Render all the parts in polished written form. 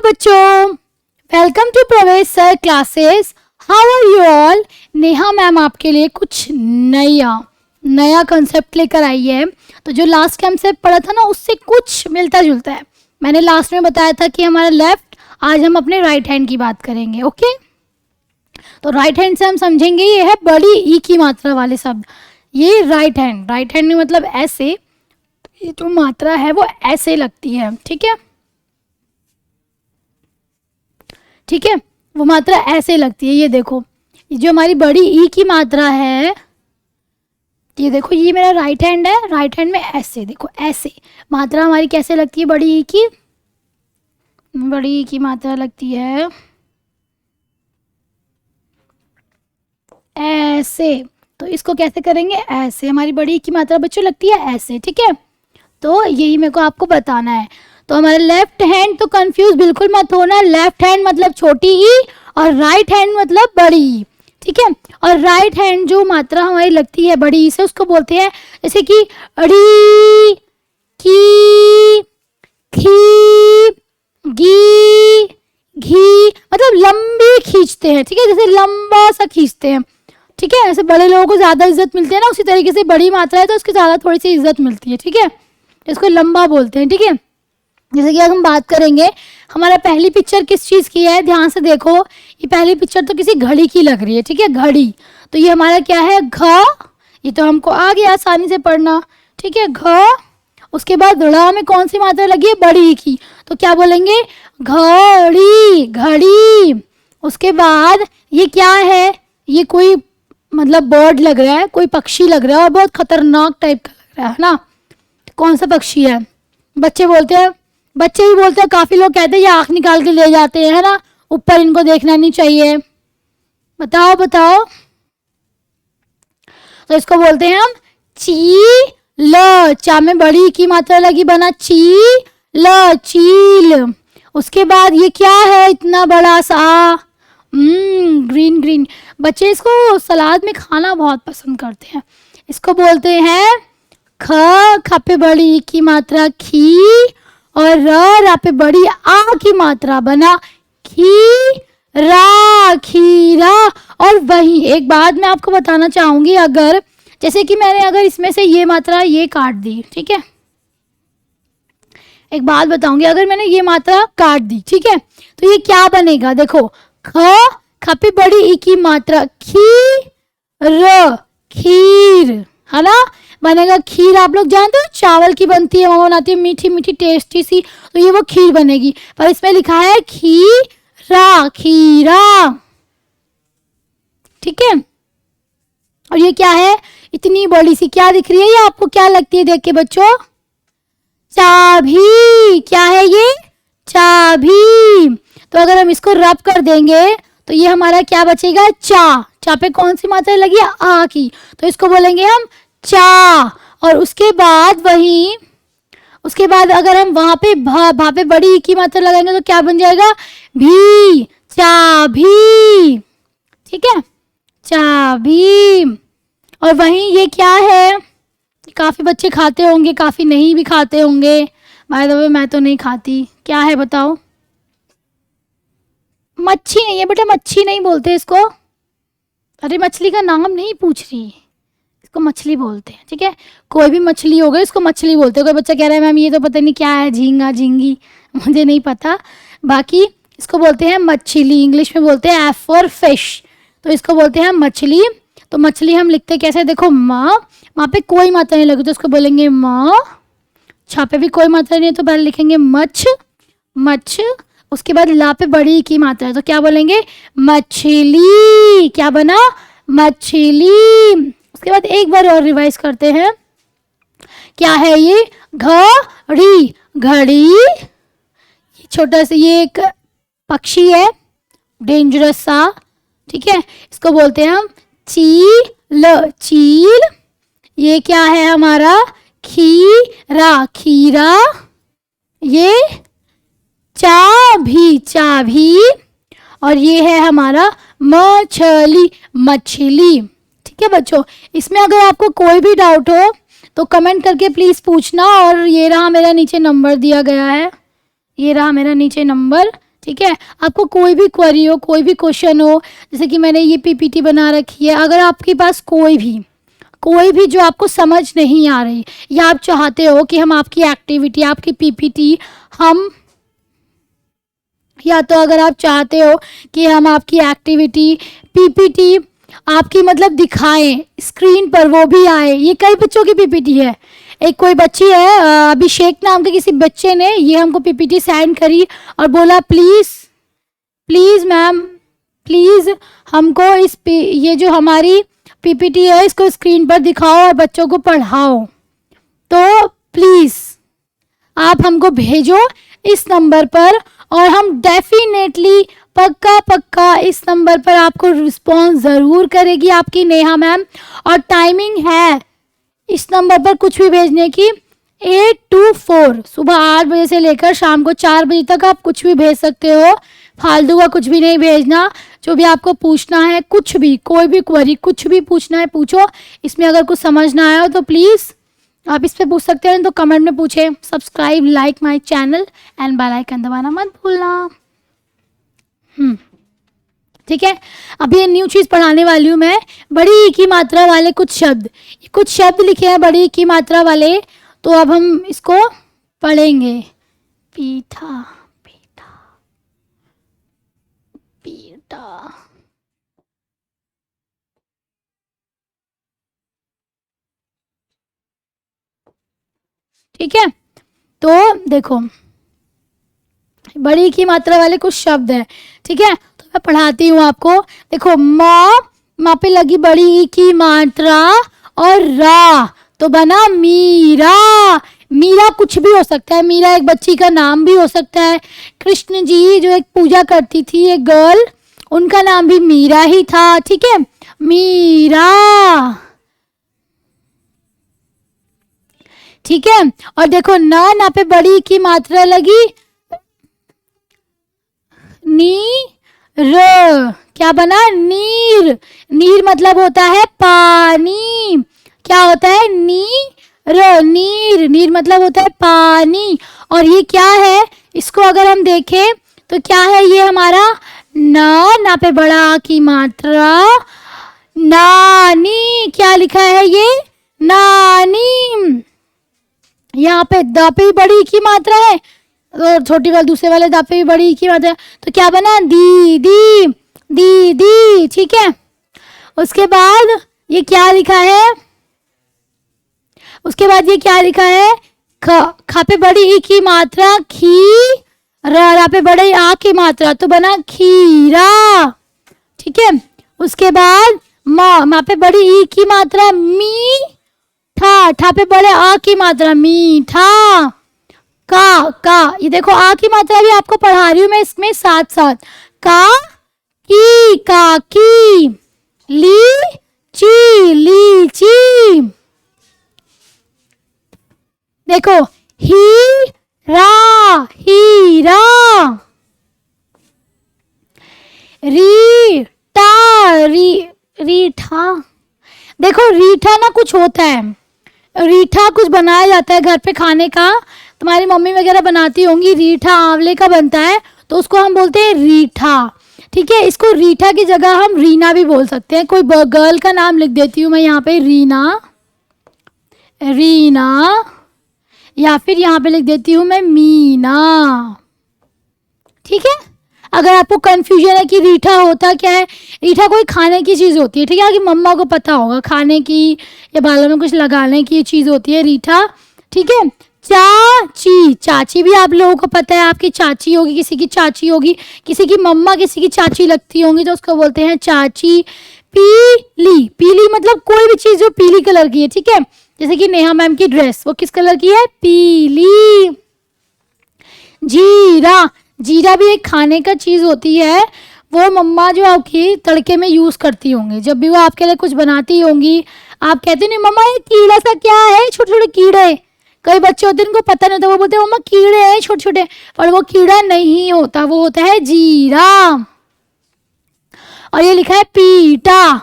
बच्चों, welcome to Pravesh sir classes. How are you all? Neha ma'am आपके लिए कुछ नया कंसेप्ट लेकर आई है। तो जो लास्ट कंसेप्ट पढ़ा था ना, उससे कुछ मिलता जुलता है। मैंने लास्ट में बताया था कि हमारा लेफ्ट, आज हम अपने राइट हैंड की बात करेंगे। ओके, तो राइट हैंड से हम समझेंगे ये है बड़ी ई की मात्रा वाले शब्द। ये राइट हैंड में मतलब ऐसे, ये जो मात्रा है वो ऐसे लगती है। ठीक है, वो मात्रा ऐसे लगती है। ये देखो, ये जो हमारी बड़ी ई की मात्रा है, ये देखो, ये मेरा राइट हैंड है। राइट हैंड में ऐसे देखो, ऐसे मात्रा हमारी कैसे लगती है? बड़ी ई की, बड़ी ई की मात्रा लगती है ऐसे। तो इसको कैसे करेंगे? ऐसे। हमारी बड़ी ई की मात्रा बच्चों लगती है ऐसे। ठीक है, तो यही मेरे को आपको बताना है। तो हमारा लेफ्ट हैंड, तो कंफ्यूज बिल्कुल मत होना। लेफ्ट हैंड मतलब छोटी ई और राइट हैंड मतलब बड़ी ई। ठीक है, और राइट हैंड जो मात्रा हमारी लगती है बड़ी ई से, उसको बोलते हैं जैसे कि ड़ी, की, खी, गी, घी, मतलब लंबी खींचते हैं। ठीक है, जैसे लंबा सा खींचते हैं। ठीक है, ऐसे बड़े लोगों को ज़्यादा इज्जत मिलती है ना, उसी तरीके से बड़ी मात्रा है तो उसकी ज़्यादा थोड़ी सी इज्जत मिलती है। ठीक है, इसको लंबा बोलते हैं। ठीक है, जैसे कि अब हम बात करेंगे, हमारा पहली पिक्चर किस चीज़ की है? ध्यान से देखो, ये पहली पिक्चर तो किसी घड़ी की लग रही है। ठीक है, घड़ी। तो ये हमारा क्या है? घ। ये तो हमको आ गया आसानी से पढ़ना। ठीक है, घ। उसके बाद ड़ में कौन सी मात्रा लगी है? बड़ी की। तो क्या बोलेंगे? घड़ी, घड़ी। उसके बाद ये क्या है? ये कोई मतलब बर्ड लग रहा है, कोई पक्षी लग रहा है और बहुत खतरनाक टाइप का लग रहा है ना। कौन सा पक्षी है? बच्चे बोलते हैं, बच्चे ही बोलते हैं, काफी लोग कहते हैं ये आंख निकाल के ले जाते हैं, है ना, ऊपर इनको देखना नहीं चाहिए। बताओ बताओ। तो इसको बोलते हैं हम चील। चा में बड़ी की मात्रा लगी, बना चील, चील। उसके बाद ये क्या है इतना बड़ा सा? Green green. बच्चे इसको सलाद में खाना बहुत पसंद करते हैं। इसको बोलते हैं ख पे बड़ी की मात्रा खी, और रा पे बड़ी आ की मात्रा, बना खीरा, खीरा। और वही एक बात मैं आपको बताना चाहूंगी, अगर जैसे कि मैंने अगर इसमें से ये मात्रा ये काट दी, ठीक है, एक बात बताऊंगी, अगर मैंने ये मात्रा काट दी, ठीक है, तो ये क्या बनेगा? देखो, ख पे बड़ी ई की मात्रा खीर, खीर, है ना, बनेगा खीर। आप लोग जानते हो चावल की बनती है, वो बनाती है मीठी मीठी टेस्टी सी, तो ये वो खीर बनेगी। पर इसमें लिखा है खीरा, खीरा। ठीक है, और ये क्या है? इतनी बड़ी सी क्या दिख रही है? ये आपको क्या लगती है देख के बच्चों? चाबी। क्या है ये? चाबी। तो अगर हम इसको रब कर देंगे तो ये हमारा क्या बचेगा? चा। चा पे कौन सी मात्रा लगी है? आ की। तो इसको बोलेंगे हम चा। और उसके बाद वही, उसके बाद अगर हम वहां पे भा पे बड़ी की मात्रा लगाएंगे तो क्या बन जाएगा? भी, चाबी। ठीक है, चाबी। और वही ये क्या है? काफी बच्चे खाते होंगे, काफी नहीं भी खाते होंगे। बाय द वे मैं तो नहीं खाती। क्या है बताओ? मच्छी नहीं है बेटा, मच्छी नहीं बोलते इसको। अरे मछली का नाम नहीं पूछ रही, इसको मछली बोलते हैं। ठीक है, कोई भी मछली हो गई इसको मछली बोलते हैं। कोई बच्चा कह रहा है मैम ये तो पता नहीं क्या है, झींगा, झींगी, मुझे नहीं पता। बाकी इसको बोलते हैं मछली। इंग्लिश में बोलते हैं एफ फॉर फिश, तो इसको बोलते हैं मछली। तो मछली हम लिखते कैसे? देखो, माँ, वहाँ पे कोई मात्रा नहीं लगी तो उसको बोलेंगे माँ। छा पे भी कोई मात्रा नहीं है तो पहले लिखेंगे मछ, मछ। उसके बाद ला पे बड़ी की मात्रा है तो क्या बोलेंगे? मछली। क्या बना? मछली। उसके बाद एक बार और रिवाइज करते हैं। क्या है ये? घड़ी, घड़ी। छोटा सा ये एक पक्षी है, डेंजरस सा। ठीक है, इसको बोलते हैं हम चील, चील। ये क्या है हमारा? खीरा, खीरा। ये चाबी, चाबी। और ये है हमारा मछली, मछली। ठीक है बच्चों, इसमें अगर आपको कोई भी डाउट हो तो कमेंट करके प्लीज़ पूछना। और ये रहा मेरा नीचे नंबर दिया गया है, ये रहा मेरा नीचे नंबर। ठीक है। आपको कोई भी क्वेरी हो, कोई भी क्वेश्चन हो, जैसे कि मैंने ये पीपीटी बना रखी है, अगर आपके पास कोई भी जो आपको समझ नहीं आ रही, या आप चाहते हो कि हम आपकी एक्टिविटी, आपकी पीपीटी हम, या तो अगर आप चाहते हो कि हम आपकी एक्टिविटी पीपीटी आपकी मतलब दिखाएं स्क्रीन पर, वो भी आए। ये कई बच्चों की पीपीटी है। एक कोई बच्ची है अभिषेक नाम के किसी बच्चे ने ये हमको पीपीटी सेंड करी और बोला प्लीज़ मैम, प्लीज़ हमको ये जो हमारी पीपीटी है इसको स्क्रीन पर दिखाओ और बच्चों को पढ़ाओ। तो प्लीज़ आप हमको भेजो इस नंबर पर, और हम डेफिनेटली पक्का इस नंबर पर आपको रिस्पॉन्स ज़रूर करेगी आपकी नेहा मैम। और टाइमिंग है इस नंबर पर कुछ भी भेजने की 8 to 4, सुबह 8 बजे से लेकर शाम को 4 बजे तक आप कुछ भी भेज सकते हो। फालतू का कुछ भी नहीं भेजना। जो भी आपको पूछना है, कुछ भी, कोई भी क्वेरी, कुछ भी पूछना है पूछो। इसमें अगर कुछ समझ ना आया हो तो प्लीज़ आप इस पे पूछ सकते हैं, तो कमेंट में पूछे। Subscribe, like my channel and bell icon दबाना मत भूलना। ठीक है। अभी ये न्यू चीज़ पढ़ाने वाली हूँ मैं, बड़ी की मात्रा वाले कुछ शब्द लिखे हैं बड़ी की मात्रा वाले। तो अब हम इसको पढ़ेंगे। पीठा, पीठा, पीठा। ठीक है। तो देखो बड़ी की मात्रा वाले कुछ शब्द हैं। ठीक है, तो मैं पढ़ाती हूँ आपको। देखो माँ पे लगी बड़ी ई की मात्रा और रा, तो बना मीरा। मीरा कुछ भी हो सकता है, मीरा एक बच्ची का नाम भी हो सकता है। कृष्ण जी जो एक पूजा करती थी, एक गर्ल, उनका नाम भी मीरा ही था। ठीक है, मीरा। ठीक है। और देखो ना पे बड़ी की मात्रा लगी नीर, क्या बना? नीर। नीर मतलब होता है पानी। क्या होता है? नीर। नीर मतलब होता है पानी। और ये क्या है? इसको अगर हम देखें तो क्या है ये हमारा? ना पे बड़ा की मात्रा नानी। क्या लिखा है ये? नानी। यहाँ पे द पे बड़ी की मात्रा है, और छोटी वाले दूसरे वाले द पे भी बड़ी की मात्रा है, तो क्या बना? दीदी। ठीक है। उसके बाद ये क्या लिखा है? खा पे बड़ी ई की मात्रा खी, रा पे बड़ी आ की मात्रा, तो बना खीरा। ठीक है। उसके बाद माँ पे बड़ी ई की मात्रा मी, ठा पे बड़े आ की मात्रा मीठा। का ये देखो आ की मात्रा भी आपको पढ़ा रही हूँ मैं इसमें साथ साथ। काकी। लीची। देखो हीरा। रीठा। देखो रीठा ना कुछ होता है, रीठा कुछ बनाया जाता है घर पे खाने का, तुम्हारी मम्मी वगैरह बनाती होंगी। रीठा आंवले का बनता है, तो उसको हम बोलते हैं रीठा। ठीक है। इसको रीठा की जगह हम रीना भी बोल सकते हैं। कोई गर्ल का नाम लिख देती हूँ मैं यहाँ पे, रीना, या फिर यहाँ पे लिख देती हूँ मैं मीना। ठीक है। अगर आपको कंफ्यूजन है कि रीठा होता क्या है, रीठा कोई खाने की चीज़ होती है। ठीक है, कि मम्मा को पता होगा, खाने की या बालों में कुछ लगाने की चीज़ होती है रीठा। ठीक है। चाची भी आप लोगों को पता है, आपकी चाची होगी, किसी की चाची होगी, किसी की मम्मा किसी की चाची लगती होंगी, तो उसको बोलते हैं चाची। पीली मतलब कोई भी चीज़ जो पीली कलर की है। ठीक है, जैसे कि नेहा मैम की ड्रेस, वो किस कलर की है? पीली। जीरा भी एक खाने का चीज़ होती है, वो मम्मा जो आपकी तड़के में यूज़ करती होंगी, जब भी वो आपके लिए कुछ बनाती होंगी। आप कहते नहीं मम्मा ये कीड़ा सा क्या है? छोटे छोटे कीड़े। कई बच्चे होते हैं उनको पता नहीं होता, वो बोलते हैं मम्मा कीड़े हैं छोटे छोटे, पर वो कीड़ा नहीं होता, वो होता है जीरा। और ये लिखा है पीटा,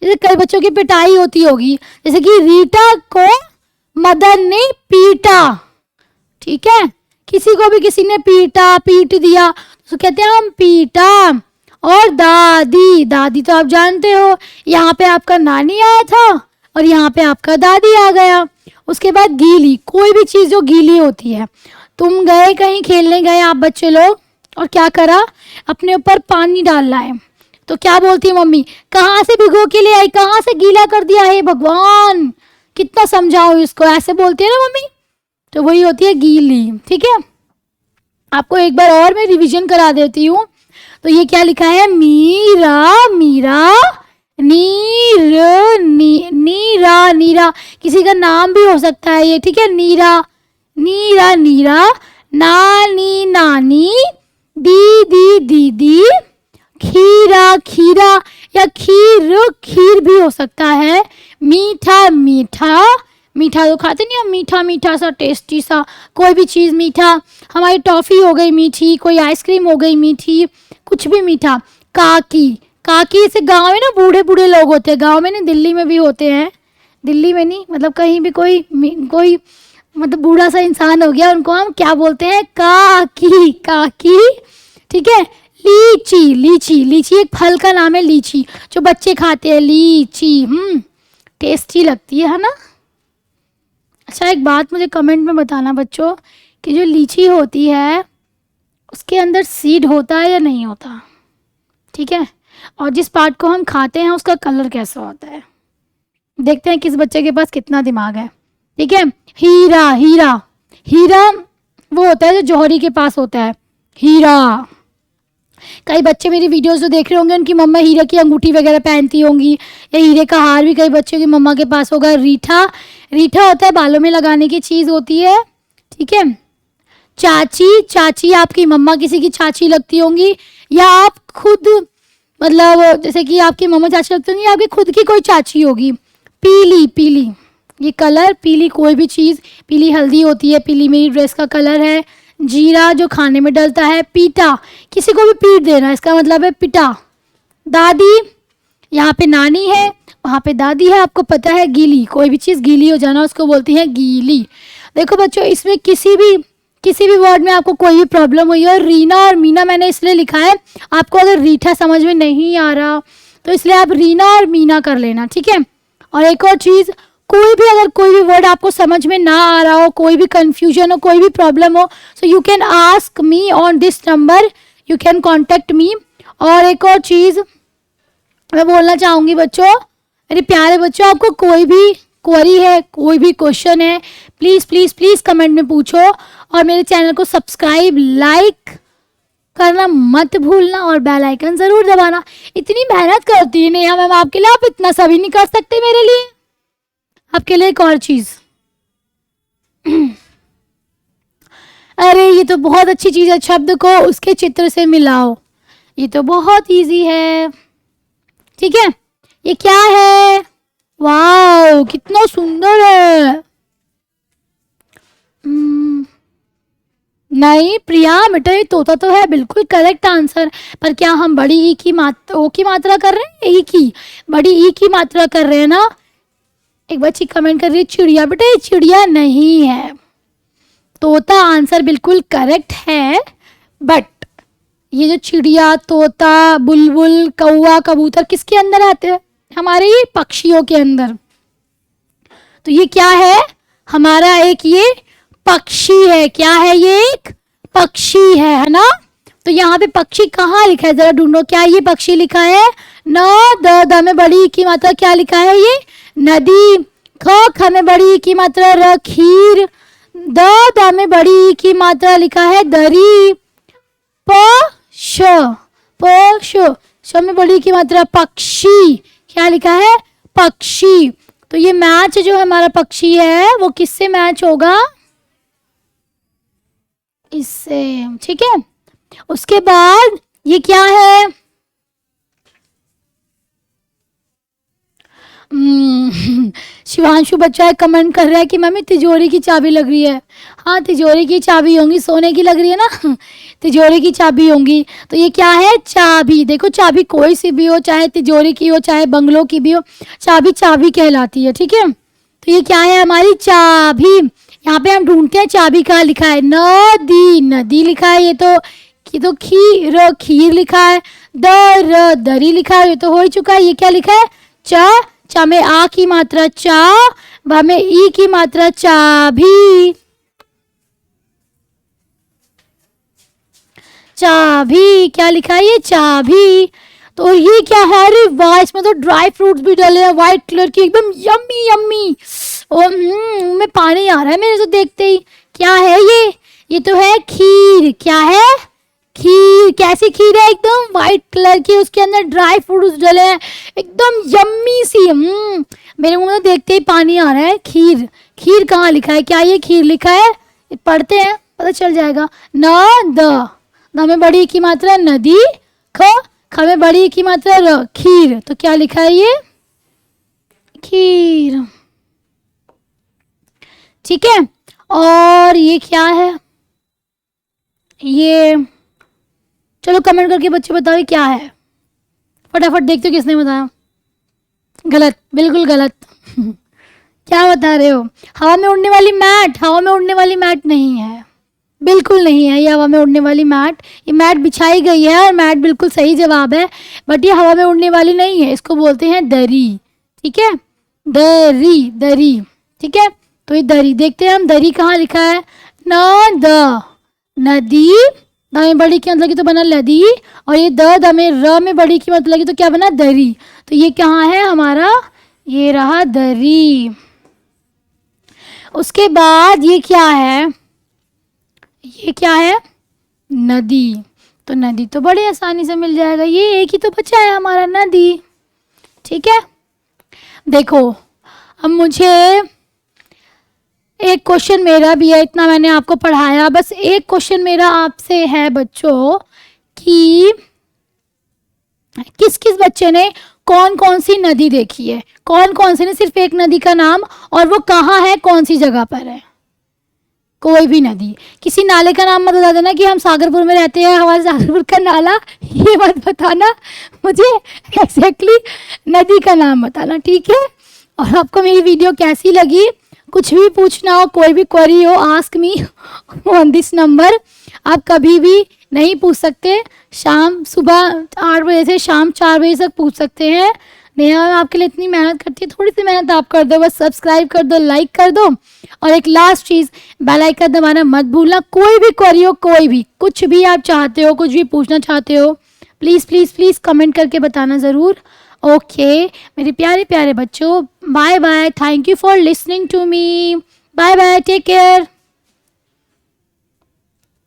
जैसे कई बच्चों की पिटाई होती होगी, जैसे कि रीटा को मदन ने पीटा। ठीक है, किसी को भी किसी ने पीट दिया, उसको कहते हैं हम पीटा। और दादी, दादी तो आप जानते हो, यहाँ पे आपका नानी आया था और यहाँ पे आपका दादी आ गया। उसके बाद गीली, कोई भी चीज़ जो गीली होती है। तुम गए कहीं खेलने गए आप बच्चे लोग, और क्या करा, अपने ऊपर पानी डाल लाए, तो क्या बोलती है मम्मी, कहाँ से भिगो के ले आई, कहाँ से गीला कर दिया है भगवान, कितना समझाओ इसको, ऐसे बोलती है ना मम्मी। तो वही होती है गीली। ठीक है, आपको एक बार और मैं रिवीजन करा देती हूँ। तो ये क्या लिखा है, मीरा, मीरा, नीर, नीरा, नीरा, किसी का नाम भी हो सकता है ये। ठीक है, नीरा, नीरा, नीरा, नानी, नानी, दीदी, दीदी, खीरा, खीरा, या खीर, खीर भी हो सकता है। मीठा, मीठा, मीठा तो खाते नहीं हम, मीठा मीठा सा, टेस्टी सा, कोई भी चीज़ मीठा, हमारी टॉफ़ी हो गई मीठी, कोई आइसक्रीम हो गई मीठी, कुछ भी मीठा। काकी, काकी ऐसे गांव में ना बूढ़े बूढ़े लोग होते हैं, गांव में नहीं, दिल्ली में भी होते हैं, दिल्ली में नहीं मतलब कहीं भी कोई कोई मतलब बूढ़ा सा इंसान हो गया, उनको हम क्या बोलते हैं, काकी, काकी। ठीक है, लीची, लीची, लीची एक फल का नाम है, लीची जो बच्चे खाते हैं, लीची, टेस्टी लगती है ना। अच्छा, एक बात मुझे कमेंट में बताना बच्चों कि जो लीची होती है उसके अंदर सीड होता है या नहीं होता। ठीक है, और जिस पार्ट को हम खाते हैं उसका कलर कैसा होता है, देखते हैं किस बच्चे के पास कितना दिमाग है। ठीक है, हीरा, हीरा, हीरा वो होता है जो जौहरी के पास होता है, हीरा। कई बच्चे मेरी वीडियोस जो देख रहे होंगे उनकी मम्मा हीरे की अंगूठी वगैरह पहनती होंगी, या हीरे का हार भी कई बच्चों की मम्मा के पास होगा। रीठा, रीठा होता है बालों में लगाने की चीज़ होती है। ठीक है, चाची, चाची आपकी मम्मा किसी की चाची लगती होंगी, या आप खुद मतलब जैसे कि आपकी मम्मा चाची लगती होंगी, आपकी खुद की कोई चाची होगी। पीली, पीली ये कलर, पीली कोई भी चीज़, पीली हल्दी होती है, पीली मेरी ड्रेस का कलर है। जीरा जो खाने में डलता है। पीटा, किसी को भी पीट देना, इसका मतलब है पिटा। दादी, यहाँ पे नानी है, वहाँ पे दादी है, आपको पता है। गीली, कोई भी चीज़ गीली हो जाना उसको बोलती है गीली। देखो बच्चों, इसमें किसी भी वर्ड में आपको कोई भी प्रॉब्लम हुई हो, रीना और मीना मैंने इसलिए लिखा है, आपको अगर रीठा समझ में नहीं आ रहा तो इसलिए आप रीना और मीना कर लेना। ठीक है, और एक और चीज़, अगर कोई भी वर्ड आपको समझ में ना आ रहा हो, कोई भी कंफ्यूजन हो, कोई भी प्रॉब्लम हो, so you can ask me on this number, you can contact me. और एक और चीज़ मैं बोलना चाहूँगी बच्चों, मेरे प्यारे बच्चों, आपको कोई भी क्वेरी है, कोई भी क्वेश्चन है, प्लीज़ प्लीज़ प्लीज़ कमेंट में पूछो, और मेरे चैनल को सब्सक्राइब, लाइक करना मत भूलना, और बेल आइकन ज़रूर दबाना। इतनी मेहनत करती है नेहा मैम आपके लिए, आप इतना सभी नहीं कर सकते मेरे लिए। आपके लिए एक और चीज़ अरे ये तो बहुत अच्छी चीज़ है, शब्द को उसके चित्र से मिलाओ, ये तो बहुत इजी है। ठीक है, ये क्या है, वाओ कितना सुंदर है। नहीं प्रिया बेटा, ये तोता तो है, बिल्कुल करेक्ट आंसर। पर क्या हम बड़ी ई की मात्रा, ओ की मात्रा कर रहे हैं, ई की, बड़ी ई की मात्रा कर रहे हैं ना। एक बच्ची कमेंट कर रही है चिड़िया, बेटा ये चिड़िया नहीं है, तोता आंसर बिल्कुल करेक्ट है, बट ये जो चिड़िया, तोता, बुलबुल, कौवा, कबूतर किसके अंदर आते हैं, हमारे ये पक्षियों के अंदर। तो ये क्या है, हमारा एक ये पक्षी है। क्या है, ये एक पक्षी है ना। तो यहाँ पे पक्षी कहाँ लिखा है, जरा ढूंढो, क्या ये पक्षी लिखा है, न द में बड़ी की मात्रा क्या लिखा है, ये नदी। ख में बड़ी की मात्रा र, खीर। द में बड़ी की मात्रा लिखा है दरी। श में बड़ी की मात्रा पक्षी, क्या लिखा है, पक्षी। तो ये मैच जो हमारा पक्षी है वो किससे मैच होगा, इससे। ठीक है, उसके बाद ये क्या है, शिवांशु बच्चा है, कमेंट कर रहा है कि मम्मी तिजोरी की चाबी लग रही है। हाँ तिजोरी की चाबी होंगी, सोने की लग रही है ना तिजोरी की चाबी होंगी। तो ये क्या है, चाबी। देखो चाबी कोई सी भी हो, चाहे तिजोरी की हो, चाहे बंगलों की भी हो, चाबी चाबी कहलाती है। ठीक है, तो ये क्या है, हमारी चाबी। यहाँ पे हम ढूंढते हैं चाबी कहाँ लिखा है, नदी, नदी लिखा है, ये तो कि तो खीर लिखा है, दरी लिखा है, ये तो हो ही चुका है। ये क्या लिखा है? चा में आ की मात्रा चा, भा में ई की मात्रा चाभी, चाभी क्या लिखा है? ये चाभी। तो ये क्या है? अरे वाह, इसमें तो ड्राई फ्रूट्स भी डले हैं व्हाइट कलर की, एकदम यम्मी यम्मी। और में पानी आ रहा है मेरे तो देखते ही। क्या है ये? ये तो है खीर। क्या है? खीर। कैसी खीर है? एकदम व्हाइट कलर की, उसके अंदर ड्राई फ्रूट्स डले हैं, एकदम यम्मी सी। मेरे मुंह में तो देखते ही पानी आ रहा है। खीर, खीर कहाँ लिखा है? क्या ये खीर लिखा है? पढ़ते हैं, पता चल जाएगा। द में बड़ी की मात्रा नदी, ख में बड़ी की मात्रा र, खीर। तो क्या लिखा है? ये खीर। ठीक है। और ये क्या है? ये चलो कमेंट करके बच्चे बताओ ये क्या है। फटाफट देखते हो किसने बताया। गलत, बिल्कुल गलत। क्या बता रहे हो? हवा में उड़ने वाली मैट। हवा में उड़ने वाली मैट नहीं है, बिल्कुल नहीं है ये हवा में उड़ने वाली मैट। ये मैट बिछाई गई है और मैट बिल्कुल सही जवाब है, बट ये हवा में उड़ने वाली नहीं है, इसको बोलते हैं दरी। ठीक है, दरी, दरी। ठीक है, तो ये दरी देखते हैं हम। दरी कहाँ लिखा है? द, नदी, द में बड़ी की मतलब की तो बना लदी, और ये द में र में बड़ी की मतलब की तो क्या बना? दरी। तो ये कहाँ है हमारा? ये रहा दरी। उसके बाद ये क्या है? ये क्या है? नदी। तो नदी तो बड़ी आसानी से मिल जाएगा, ये एक ही तो बचा है हमारा, नदी। ठीक है, देखो अब मुझे एक क्वेश्चन मेरा भी है, इतना मैंने आपको पढ़ाया, बस एक क्वेश्चन मेरा आपसे है बच्चों कि किस किस बच्चे ने कौन कौन सी नदी देखी है? कौन कौन से ने सिर्फ एक नदी का नाम, और वो कहाँ है, कौन सी जगह पर है? कोई भी नदी। किसी नाले का नाम मत बता देना कि हम सागरपुर में रहते हैं, हमारे सागरपुर का नाला, ये मत बताना मुझे, एग्जैक्टली नदी का नाम बताना। ठीक है, और आपको मेरी वीडियो कैसी लगी? कुछ भी पूछना हो, कोई भी क्वेरी हो, ask me on this number. आप कभी भी नहीं पूछ सकते, शाम सुबह 8 बजे से शाम 4 बजे तक पूछ सकते हैं। नेहा मैम आपके लिए इतनी मेहनत करती है, थोड़ी सी मेहनत आप कर दो, बस सब्सक्राइब कर दो, लाइक कर दो, और एक लास्ट चीज़, बेल आइकन दबाना मत भूलना। कोई भी क्वेरी हो, कोई भी, कुछ भी आप चाहते हो, कुछ भी पूछना चाहते हो, प्लीज़ प्लीज़ प्लीज़ कमेंट करके बताना ज़रूर। ओके मेरे प्यारे प्यारे बच्चों, bye bye, thank you for listening to me, bye bye, take care.